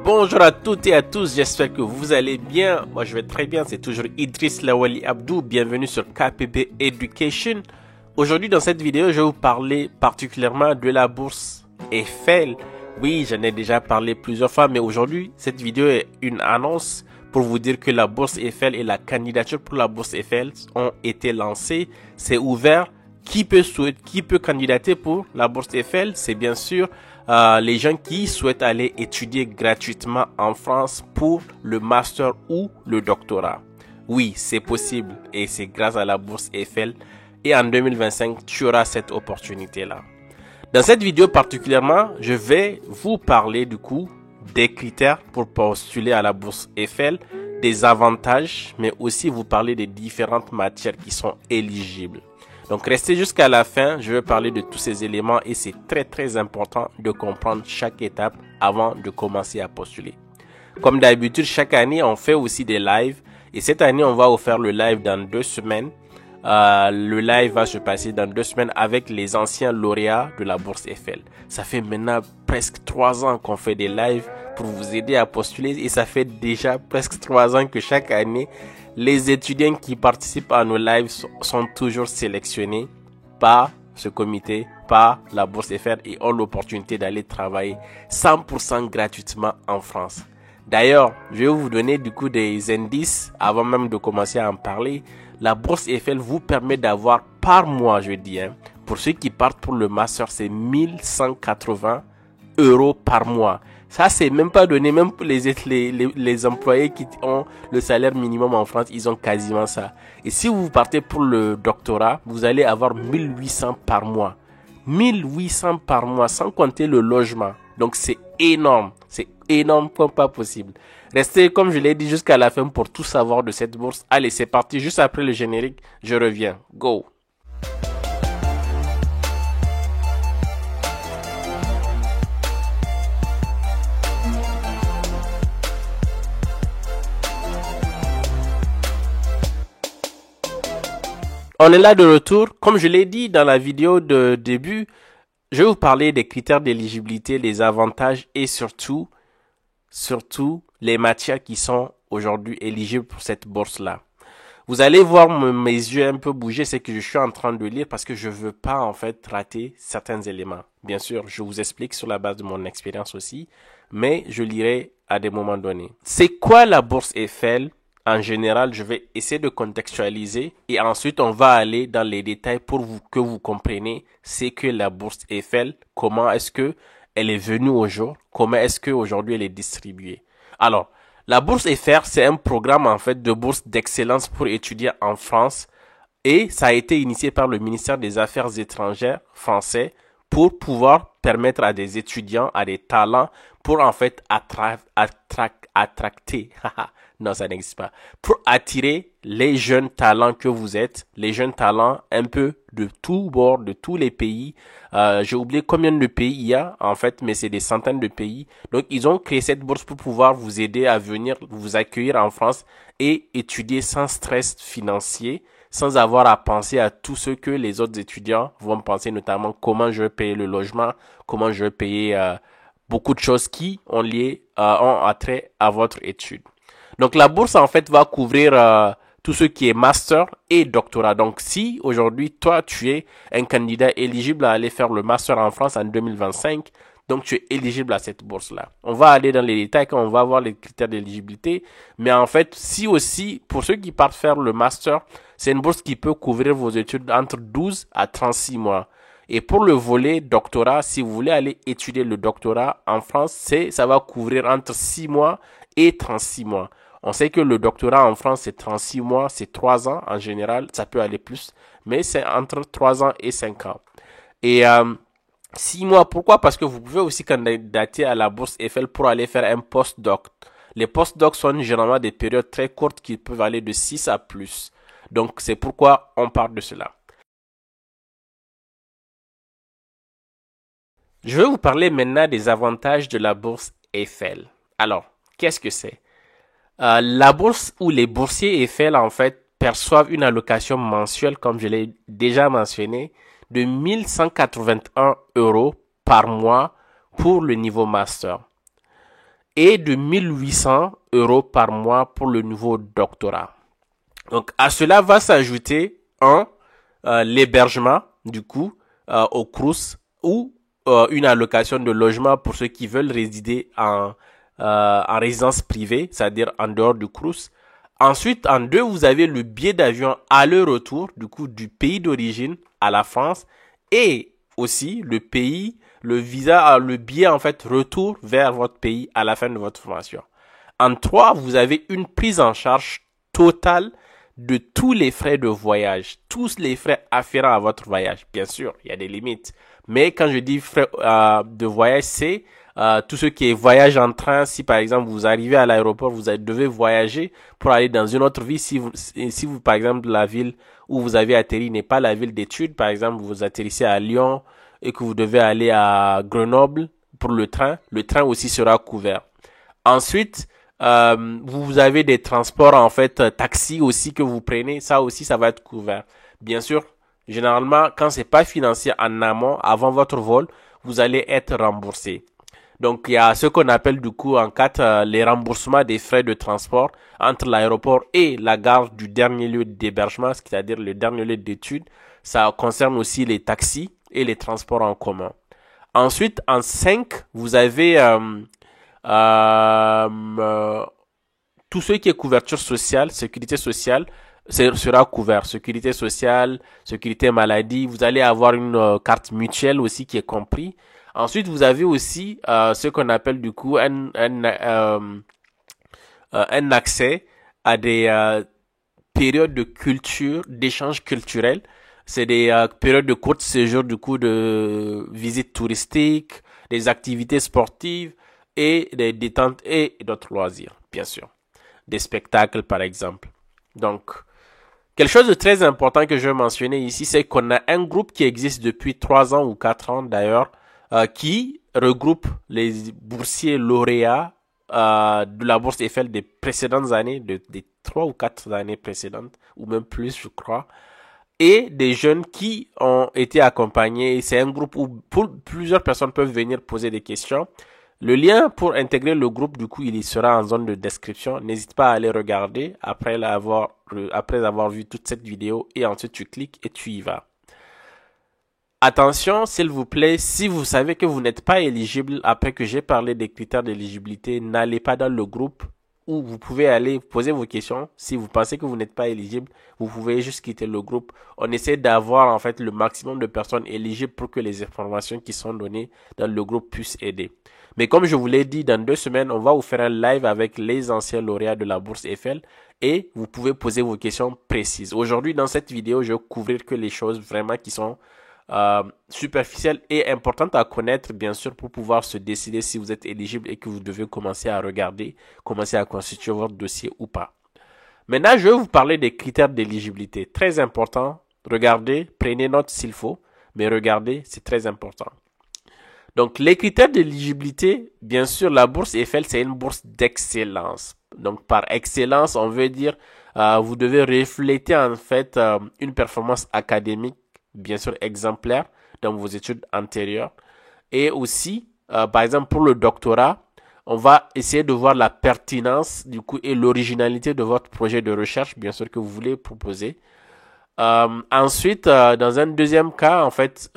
Bonjour à toutes et à tous, j'espère que vous allez bien. Moi je vais très bien, c'est toujours Idriss Lawali Abdou, bienvenue sur KPB Education. Aujourd'hui dans cette vidéo, je vais vous parler particulièrement de la bourse Eiffel. Oui, j'en ai déjà parlé plusieurs fois, mais aujourd'hui, cette vidéo est une annonce pour vous dire que la bourse Eiffel et la candidature pour la bourse Eiffel ont été lancées. C'est ouvert. Qui peut candidater pour la bourse Eiffel? C'est bien sûr les gens qui souhaitent aller étudier gratuitement en France pour le master ou le doctorat. Oui, c'est possible et c'est grâce à la bourse Eiffel. Et en 2025, tu auras cette opportunité-là. Dans cette vidéo particulièrement, je vais vous parler du coup des critères pour postuler à la bourse Eiffel, des avantages, mais aussi vous parler des différentes matières qui sont éligibles. Donc restez jusqu'à la fin, je vais parler de tous ces éléments et c'est très important de comprendre chaque étape avant de commencer à postuler. Comme d'habitude, chaque année, on fait aussi des lives et cette année, on va vous faire le live dans 2 semaines. Le live va se passer dans 2 semaines avec les anciens lauréats de la bourse Eiffel. Ça fait maintenant presque 3 ans qu'on fait des lives pour vous aider à postuler et ça fait déjà presque 3 ans que chaque année, les étudiants qui participent à nos lives sont toujours sélectionnés par ce comité, par la bourse Eiffel et ont l'opportunité d'aller travailler 100% gratuitement en France. D'ailleurs, je vais vous donner du coup des indices avant même de commencer à en parler. La bourse Eiffel vous permet d'avoir par mois, je dis, pour ceux qui partent pour le master, c'est 1180 € par mois. Ça, c'est même pas donné, même pour les employés qui ont le salaire minimum en France, ils ont quasiment ça. Et si vous partez pour le doctorat, vous allez avoir 1800 par mois. 1800 par mois, sans compter le logement. Donc, c'est énorme comme pas possible. Restez, comme je l'ai dit, jusqu'à la fin pour tout savoir de cette bourse. Allez, c'est parti. Juste après le générique, je reviens. Go! On est là de retour. Comme je l'ai dit dans la vidéo de début, je vais vous parler des critères d'éligibilité, les avantages et surtout les matières qui sont aujourd'hui éligibles pour cette bourse-là. Vous allez voir mes yeux un peu bouger, c'est que je suis en train de lire parce que je veux pas en fait rater certains éléments. Bien sûr, je vous explique sur la base de mon expérience aussi, mais je lirai à des moments donnés. C'est quoi la bourse Eiffel? En général, je vais essayer de contextualiser et ensuite on va aller dans les détails pour que vous compreniez c'est que la bourse Eiffel, comment est-ce que elle est venue au jour, comment est-ce que aujourd'hui elle est distribuée. Alors, la bourse Eiffel, c'est un programme en fait de bourse d'excellence pour étudier en France et ça a été initié par le ministère des Affaires étrangères français pour pouvoir permettre à des étudiants, à des talents, pour en fait attracter, non ça n'existe pas, pour attirer les jeunes talents que vous êtes, les jeunes talents un peu de tous bords, de tous les pays. J'ai oublié combien de pays il y a en fait, mais c'est des centaines de pays. Donc ils ont créé cette bourse pour pouvoir vous aider à venir vous accueillir en France et étudier sans stress financier, sans avoir à penser à tout ce que les autres étudiants vont penser, notamment comment je vais payer le logement, comment je vais payer beaucoup de choses qui ont attrait à votre étude. Donc la bourse en fait va couvrir tout ce qui est master et doctorat. Donc si aujourd'hui toi tu es un candidat éligible à aller faire le master en France en 2025, donc tu es éligible à cette bourse-là. On va aller dans les détails quand on va voir les critères d'éligibilité. Mais en fait, si aussi, pour ceux qui partent faire le master, c'est une bourse qui peut couvrir vos études entre 12 à 36 mois. Et pour le volet doctorat, si vous voulez aller étudier le doctorat en France, ça va couvrir entre 6 mois et 36 mois. On sait que le doctorat en France, c'est 36 mois, c'est 3 ans en général, ça peut aller plus, mais c'est entre 3 ans et 5 ans. Et 6 mois, pourquoi? Parce que vous pouvez aussi candidater à la bourse Eiffel pour aller faire un post-doc. Les post-docs sont généralement des périodes très courtes qui peuvent aller de 6 à plus. Donc, c'est pourquoi on parle de cela. Je vais vous parler maintenant des avantages de la bourse Eiffel. Alors, qu'est-ce que c'est? La bourse ou les boursiers Eiffel, en fait, perçoivent une allocation mensuelle, comme je l'ai déjà mentionné, de 1181 € par mois pour le niveau master. et de 1800 € par mois pour le niveau doctorat. Donc, à cela va s'ajouter l'hébergement, du coup, au CROUS ou une allocation de logement pour ceux qui veulent résider en résidence privée, c'est-à-dire en dehors du CROUS. Ensuite, en deux, vous avez le billet d'avion aller-retour, du coup, du pays d'origine à la France et aussi le visa, le billet, en fait, retour vers votre pays à la fin de votre formation. En trois, vous avez une prise en charge totale de tous les frais de voyage, tous les frais afférents à votre voyage. Bien sûr, il y a des limites. Mais quand je dis frais de voyage, c'est tout ce qui est voyage en train. Si par exemple vous arrivez à l'aéroport, vous devez voyager pour aller dans une autre ville. Si vous par exemple la ville où vous avez atterri n'est pas la ville d'études, par exemple vous atterrissez à Lyon et que vous devez aller à Grenoble pour le train aussi sera couvert. Ensuite, vous avez des transports en fait taxi aussi que vous prenez, ça aussi ça va être couvert. Bien sûr, généralement quand c'est pas financé en amont avant votre vol, vous allez être remboursé. Donc il y a ce qu'on appelle du coup en cas les remboursements des frais de transport entre l'aéroport et la gare du dernier lieu d'hébergement, c'est-à-dire le dernier lieu d'études. Ça concerne aussi les taxis et les transports en commun. Ensuite, en 5, vous avez tout ce qui est couverture sociale, sécurité sociale, sera couvert. Sécurité sociale, sécurité maladie. Vous allez avoir une carte mutuelle aussi qui est compris. Ensuite, vous avez aussi ce qu'on appelle du coup un accès à des périodes de culture, d'échange culturel. C'est des périodes de court séjour du coup de visites touristiques, des activités sportives et des détentes et d'autres loisirs, bien sûr. Des spectacles par exemple. Donc, quelque chose de très important que je veux mentionner ici, c'est qu'on a un groupe qui existe depuis 3 ans ou 4 ans d'ailleurs, qui regroupe les boursiers lauréats de la bourse Eiffel des précédentes années, des 3 ou 4 années précédentes, ou même plus je crois, et des jeunes qui ont été accompagnés. C'est un groupe où plusieurs personnes peuvent venir poser des questions. Le lien pour intégrer le groupe, du coup, il y sera en zone de description. N'hésite pas à aller regarder après avoir vu toute cette vidéo et ensuite tu cliques et tu y vas. Attention, s'il vous plaît, si vous savez que vous n'êtes pas éligible après que j'ai parlé des critères d'éligibilité, n'allez pas dans le groupe où vous pouvez aller poser vos questions. Si vous pensez que vous n'êtes pas éligible, vous pouvez juste quitter le groupe. On essaie d'avoir en fait le maximum de personnes éligibles pour que les informations qui sont données dans le groupe puissent aider. Mais comme je vous l'ai dit, dans 2 semaines, on va vous faire un live avec les anciens lauréats de la bourse Eiffel et vous pouvez poser vos questions précises. Aujourd'hui, dans cette vidéo, je vais couvrir que les choses vraiment qui sont superficielle et importante à connaître, bien sûr, pour pouvoir se décider si vous êtes éligible et que vous devez commencer à regarder, commencer à constituer votre dossier ou pas. Maintenant, je vais vous parler des critères d'éligibilité. Très important. Regardez, prenez note s'il faut, mais regardez, c'est très important. Donc, les critères d'éligibilité, bien sûr, la bourse Eiffel, c'est une bourse d'excellence. Donc, par excellence, on veut dire, vous devez refléter en fait une performance académique bien sûr exemplaire dans vos études antérieures. Et aussi, par exemple, pour le doctorat, on va essayer de voir la pertinence du coup et l'originalité de votre projet de recherche, bien sûr, que vous voulez proposer. Ensuite, dans un deuxième cas, en fait,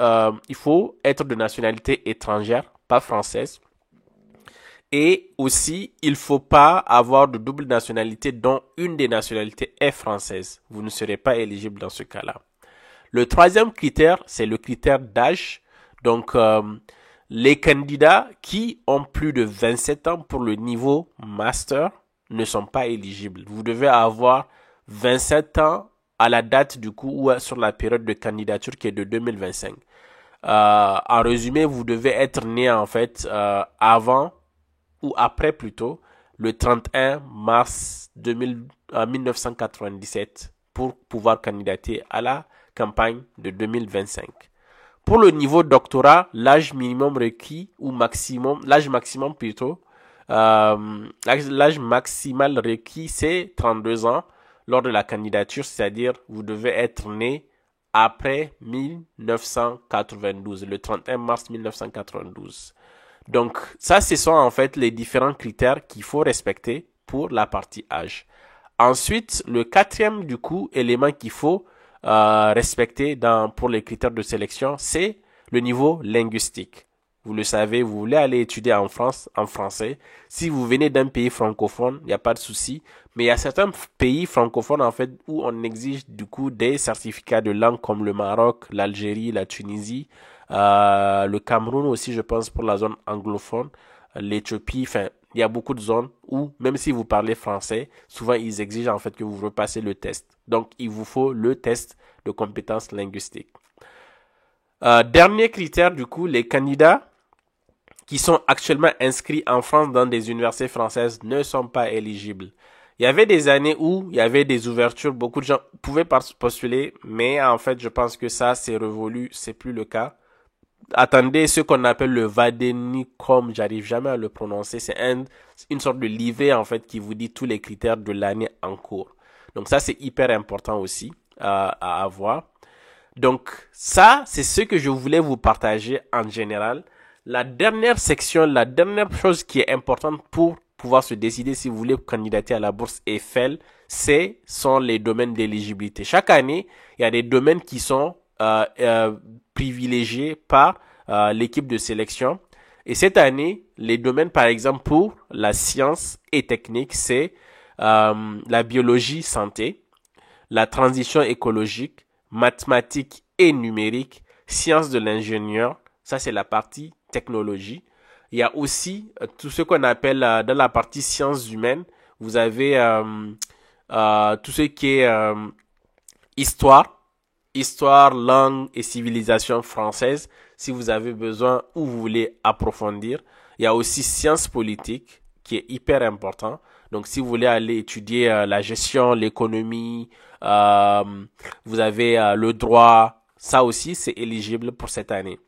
il faut être de nationalité étrangère, pas française. Et aussi, il ne faut pas avoir de double nationalité dont une des nationalités est française. Vous ne serez pas éligible dans ce cas-là. Le troisième critère, c'est le critère d'âge. Donc, les candidats qui ont plus de 27 ans pour le niveau master ne sont pas éligibles. Vous devez avoir 27 ans à la date du coup ou sur la période de candidature qui est de 2025. En résumé, vous devez être né en fait avant ou après plutôt le 31 mars 1997 pour pouvoir candidater à la campagne de 2025. Pour le niveau doctorat, l'âge minimum requis ou maximum, l'âge maximum plutôt, l'âge maximal requis c'est 32 ans lors de la candidature, c'est-à-dire vous devez être né après 1992, le 31 mars 1992. Donc, ça, ce sont en fait les différents critères qu'il faut respecter pour la partie âge. Ensuite, le quatrième, du coup, élément qu'il faut respecter pour les critères de sélection, c'est le niveau linguistique. Vous le savez, vous voulez aller étudier en France, en français. Si vous venez d'un pays francophone, il n'y a pas de souci. Mais il y a certains pays francophones, en fait, où on exige, du coup, des certificats de langue comme le Maroc, l'Algérie, la Tunisie, le Cameroun aussi, je pense, pour la zone anglophone, l'Éthiopie, enfin, il y a beaucoup de zones où, même si vous parlez français, souvent ils exigent en fait que vous repassez le test. Donc, il vous faut le test de compétences linguistiques. Dernier critère, du coup, les candidats qui sont actuellement inscrits en France dans des universités françaises ne sont pas éligibles. Il y avait des années où il y avait des ouvertures, beaucoup de gens pouvaient postuler, mais en fait, je pense que ça, c'est révolu, c'est plus le cas. Attendez ce qu'on appelle le Vadenicom, j'arrive jamais à le prononcer, c'est une sorte de livret en fait qui vous dit tous les critères de l'année en cours. Donc ça, c'est hyper important aussi à avoir. Donc ça, c'est ce que je voulais vous partager en général. La dernière section, la dernière chose qui est importante pour pouvoir se décider si vous voulez candidater à la bourse Eiffel, sont les domaines d'éligibilité. Chaque année, il y a des domaines qui sont privilégiés par l'équipe de sélection. Et cette année, les domaines, par exemple, pour la science et technique, c'est la biologie santé, la transition écologique, mathématiques et numérique, sciences de l'ingénieur, ça c'est la partie technologie. Il y a aussi tout ce qu'on appelle dans la partie sciences humaines, vous avez tout ce qui est histoire, langue et civilisation française, si vous avez besoin ou vous voulez approfondir. Il y a aussi sciences politiques, qui est hyper important. Donc, si vous voulez aller étudier la gestion, l'économie, vous avez le droit, ça aussi, c'est éligible pour cette année.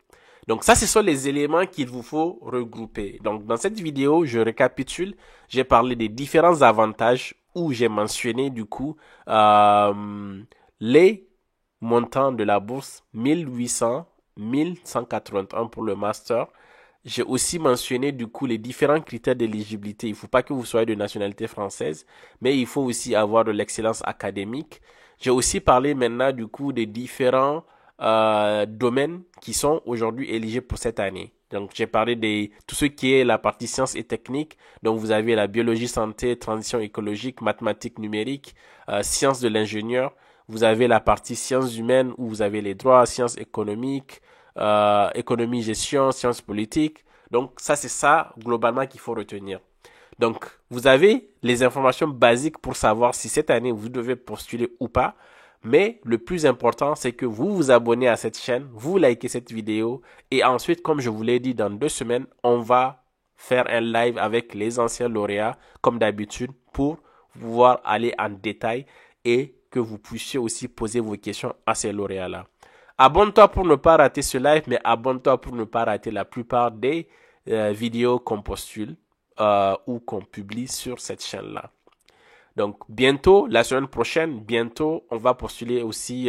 Donc, ça, ce sont les éléments qu'il vous faut regrouper. Donc, dans cette vidéo, je récapitule. J'ai parlé des différents avantages où j'ai mentionné, du coup, les montants de la bourse, 1800, 1181 pour le master. J'ai aussi mentionné du coup les différents critères d'éligibilité. Il ne faut pas que vous soyez de nationalité française, mais il faut aussi avoir de l'excellence académique. J'ai aussi parlé maintenant du coup des différents domaines qui sont aujourd'hui éligibles pour cette année. Donc j'ai parlé de tout ce qui est la partie sciences et techniques. Donc vous avez la biologie, santé, transition écologique, mathématiques, numériques, sciences de l'ingénieur. Vous avez la partie sciences humaines où vous avez les droits, sciences économiques, économie, gestion, sciences politiques. Donc ça, c'est ça globalement qu'il faut retenir. Donc vous avez les informations basiques pour savoir si cette année vous devez postuler ou pas. Mais le plus important, c'est que vous vous abonnez à cette chaîne, vous likez cette vidéo et ensuite, comme je vous l'ai dit, dans 2 semaines, on va faire un live avec les anciens lauréats comme d'habitude pour pouvoir aller en détail et que vous puissiez aussi poser vos questions à ces lauréats-là. Abonne-toi pour ne pas rater ce live, mais abonne-toi pour ne pas rater la plupart des vidéos qu'on postule ou qu'on publie sur cette chaîne-là. Donc, bientôt, la semaine prochaine, bientôt, on va postuler aussi,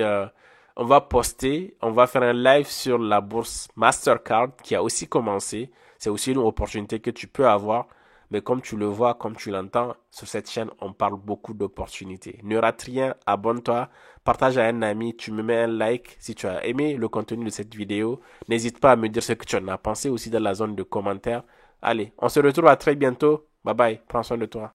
on va faire un live sur la bourse Mastercard qui a aussi commencé. C'est aussi une opportunité que tu peux avoir. Mais comme tu le vois, comme tu l'entends, sur cette chaîne, on parle beaucoup d'opportunités. Ne rate rien, abonne-toi, partage à un ami, tu me mets un like si tu as aimé le contenu de cette vidéo. N'hésite pas à me dire ce que tu en as pensé aussi dans la zone de commentaires. Allez, on se retrouve à très bientôt. Bye bye, prends soin de toi.